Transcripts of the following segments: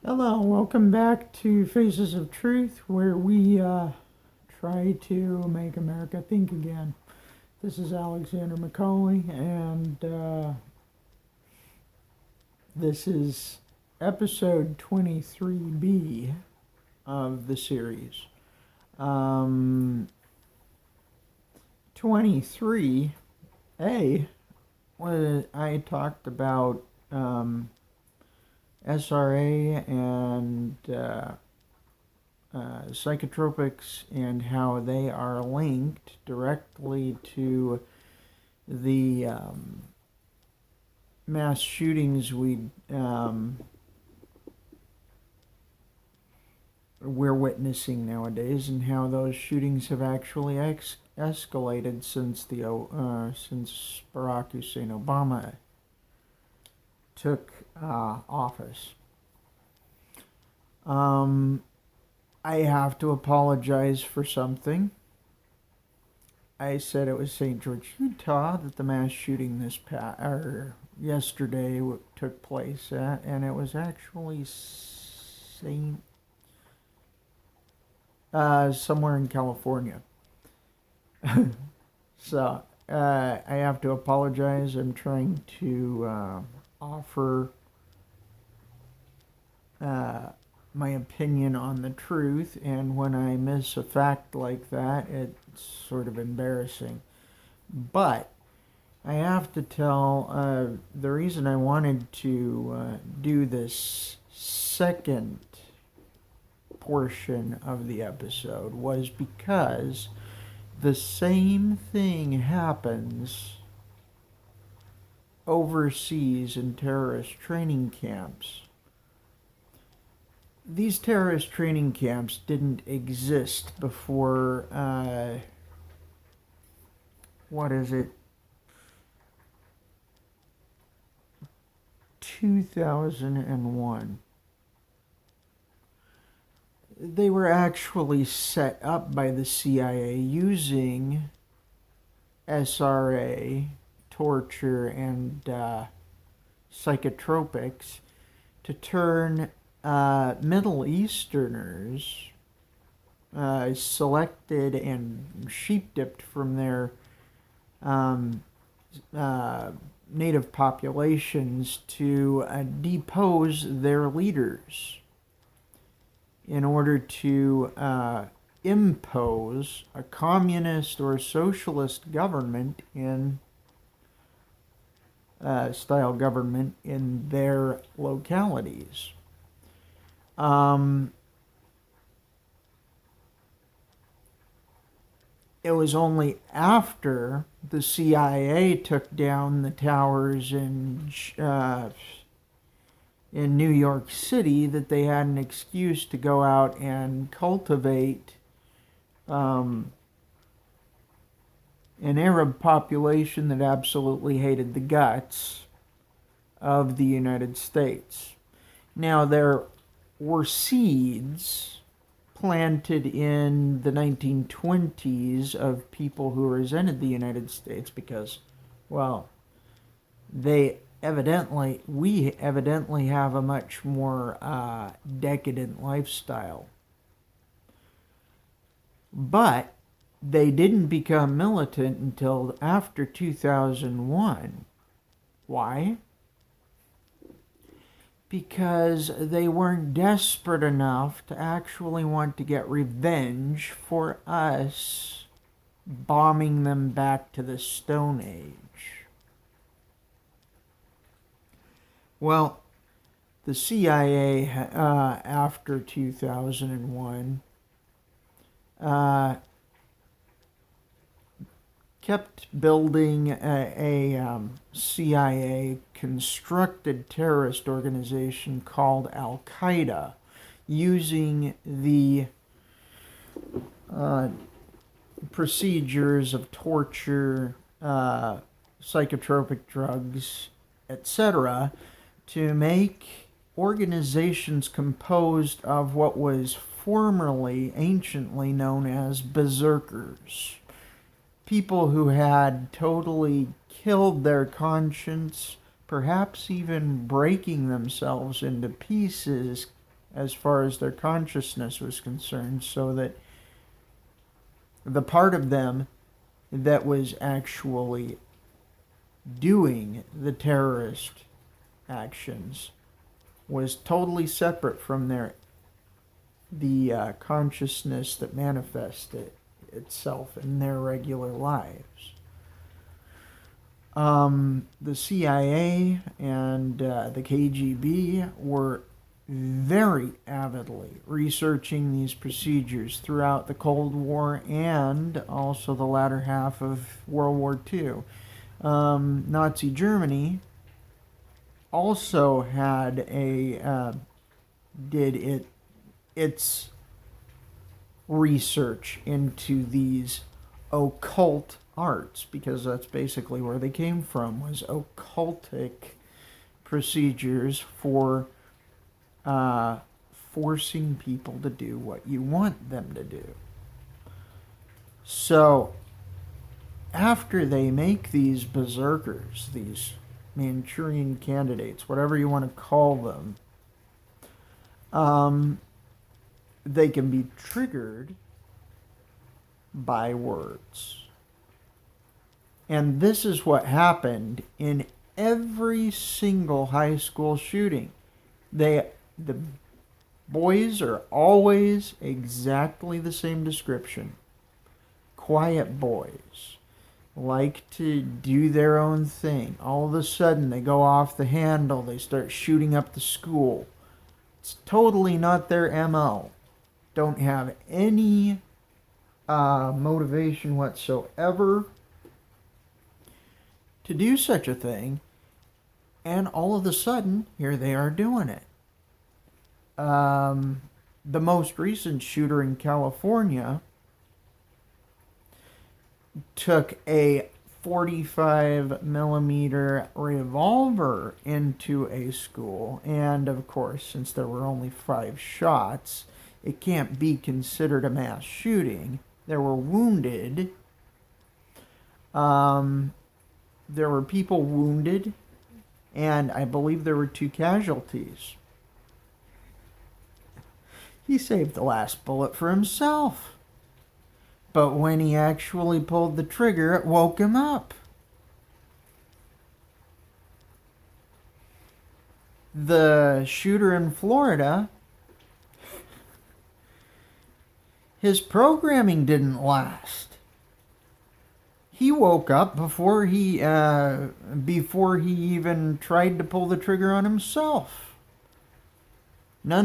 Hello, welcome back to Faces of Truth, where we try to make America think again. This is Alexander McCauley, and this is episode 23B of the series. 23A, I talked about SRA and psychotropics and how they are linked directly to the mass shootings we're witnessing nowadays, and how those shootings have actually escalated since since Barack Hussein Obama took office. I have to apologize for something. I said it was St. George, Utah that the mass shooting yesterday took place at, and it was actually somewhere in California. So I have to apologize. I'm trying to offer my opinion on the truth, and when I miss a fact like that, it's sort of embarrassing. But I have to tell the reason I wanted to do this second portion of the episode was because the same thing happens overseas in terrorist training camps. These terrorist training camps didn't exist before, 2001. They were actually set up by the CIA using SRA, torture, and psychotropics to turn Middle Easterners, selected and sheep-dipped from their native populations, to depose their leaders in order to impose a communist or socialist government style government in their localities. It was only after the CIA took down the towers in New York City that they had an excuse to go out and cultivate an Arab population that absolutely hated the guts of the United States. Now, there were seeds planted in the 1920s of people who resented the United States because, well, we evidently have a much more decadent lifestyle. But they didn't become militant until after 2001. Why? Because they weren't desperate enough to actually want to get revenge for us bombing them back to the Stone Age. Well, the CIA, after 2001, kept building a CIA constructed terrorist organization called Al-Qaeda, using the procedures of torture, psychotropic drugs, etc., to make organizations composed of what was anciently known as berserkers. People who had totally killed their conscience, perhaps even breaking themselves into pieces, as far as their consciousness was concerned, so that the part of them that was actually doing the terrorist actions was totally separate from the consciousness that manifested itself in their regular lives. The CIA and the KGB were very avidly researching these procedures throughout the Cold War and also the latter half of World War II. Nazi Germany also had its research into these occult arts, because that's basically where they came from, was occultic procedures for forcing people to do what you want them to do. So after they make these berserkers, these Manchurian candidates, whatever you want to call them, they can be triggered by words. And this is what happened in every single high school shooting. The boys are always exactly the same description. Quiet boys, like to do their own thing. All of a sudden they go off the handle, they start shooting up the school. It's totally not their MO. Don't have any motivation whatsoever to do such a thing, and all of a sudden here they are doing it. The most recent shooter in California took a 45 millimeter revolver into a school, and of course, since there were only 5 shots, it can't be considered a mass shooting. There were wounded. There were people wounded, and I believe there were 2 casualties. He saved the last bullet for himself. But when he actually pulled the trigger, it woke him up. The shooter in Florida, his programming didn't last. He woke up before he even tried to pull the trigger on himself. His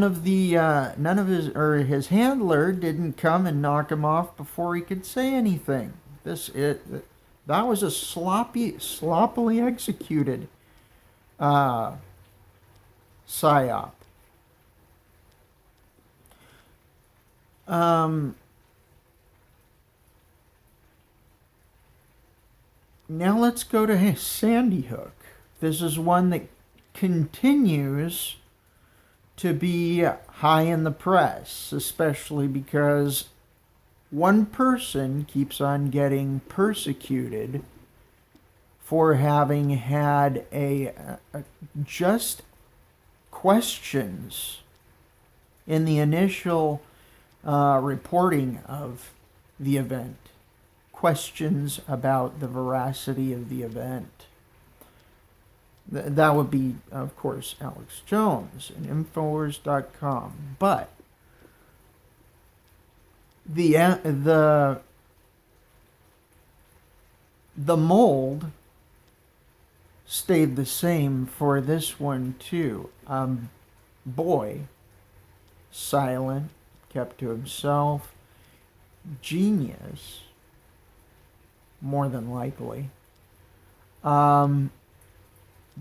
handler didn't come and knock him off before he could say anything. That was a sloppily executed psyop. Now let's go to Sandy Hook. This is one that continues to be high in the press, especially because one person keeps on getting persecuted for having had just questions in the initial reporting of the event. Questions about the veracity of the event. That would be, of course, Alex Jones and Infowars.com. But the mold stayed the same for this one too. Boy, silent, kept to himself, genius, more than likely.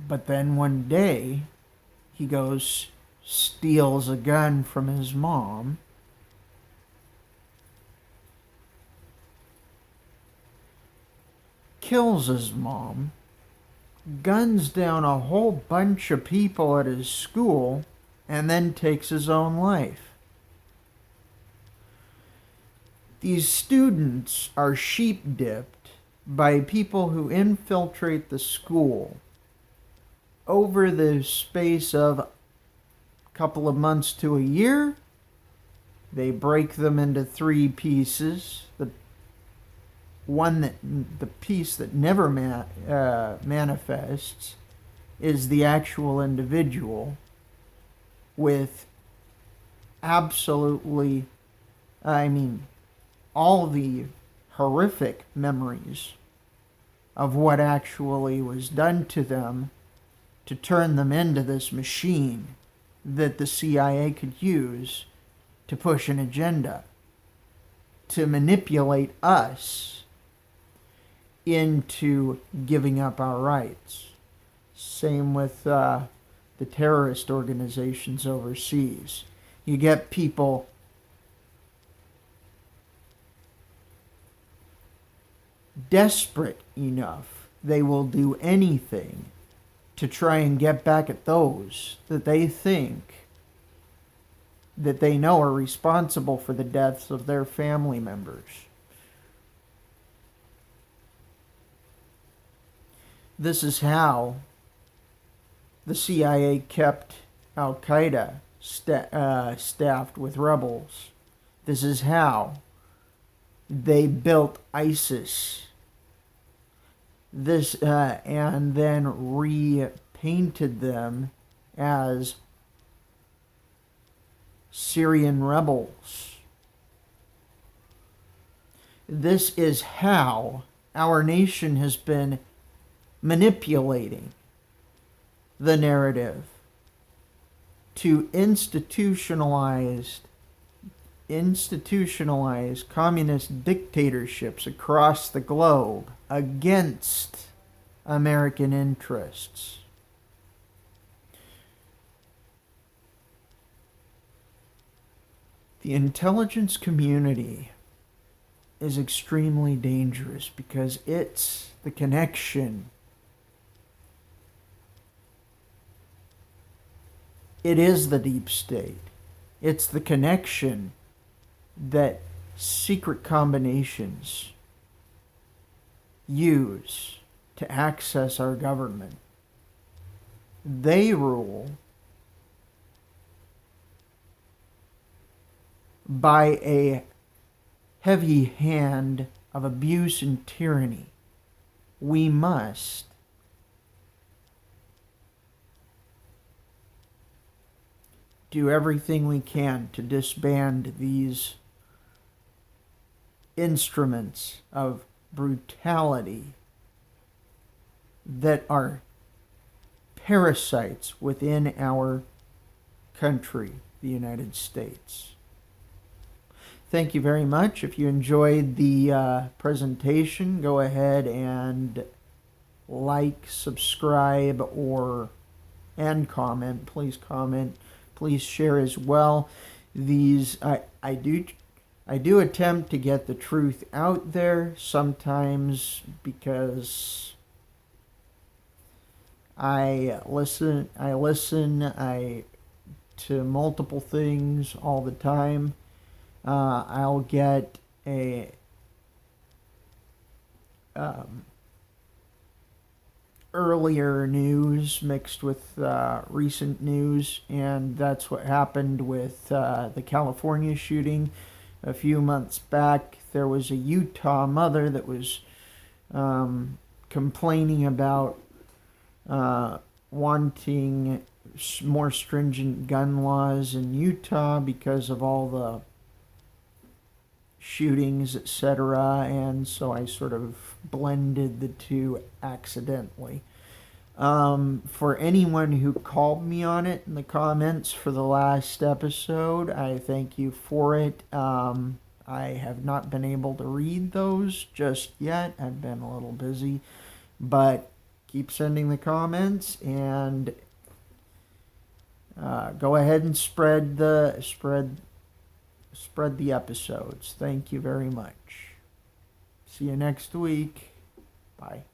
But then one day, he steals a gun from his mom, kills his mom, guns down a whole bunch of people at his school, and then takes his own life. These students are sheep-dipped by people who infiltrate the school over the space of couple of months to a year. They break them into 3 pieces. The piece that never manifests is the actual individual with absolutely, all the horrific memories of what actually was done to them to turn them into this machine that the CIA could use to push an agenda, to manipulate us into giving up our rights. Same with the terrorist organizations overseas. You get people desperate enough, they will do anything to try and get back at those that they think that they know are responsible for the deaths of their family members. This is how the CIA kept Al-Qaeda staffed with rebels. This is how they built ISIS. And then repainted them as Syrian rebels. This is how our nation has been manipulating the narrative to institutionalize communist dictatorships across the globe against American interests. The intelligence community is extremely dangerous because it's the connection. It is the deep state. It's the connection that secret combinations use to access our government. They rule by a heavy hand of abuse and tyranny. We must do everything we can to disband these instruments of brutality that are parasites within our country, the United States. Thank you very much. If you enjoyed the presentation, go ahead and like, subscribe, and comment. Please comment. Please share as well. I do attempt to get the truth out there sometimes because I listen to multiple things all the time. I'll get a earlier news mixed with recent news, and that's what happened with the California shooting a few months back. There was a Utah mother that was complaining about wanting more stringent gun laws in Utah because of all the shootings, etc., and so I sort of blended the two accidentally. For anyone who called me on it in the comments for the last episode, I thank you for it. I have not been able to read those just yet. I've been a little busy, but keep sending the comments and go ahead and spread the episodes. Thank you very much. See you next week. Bye.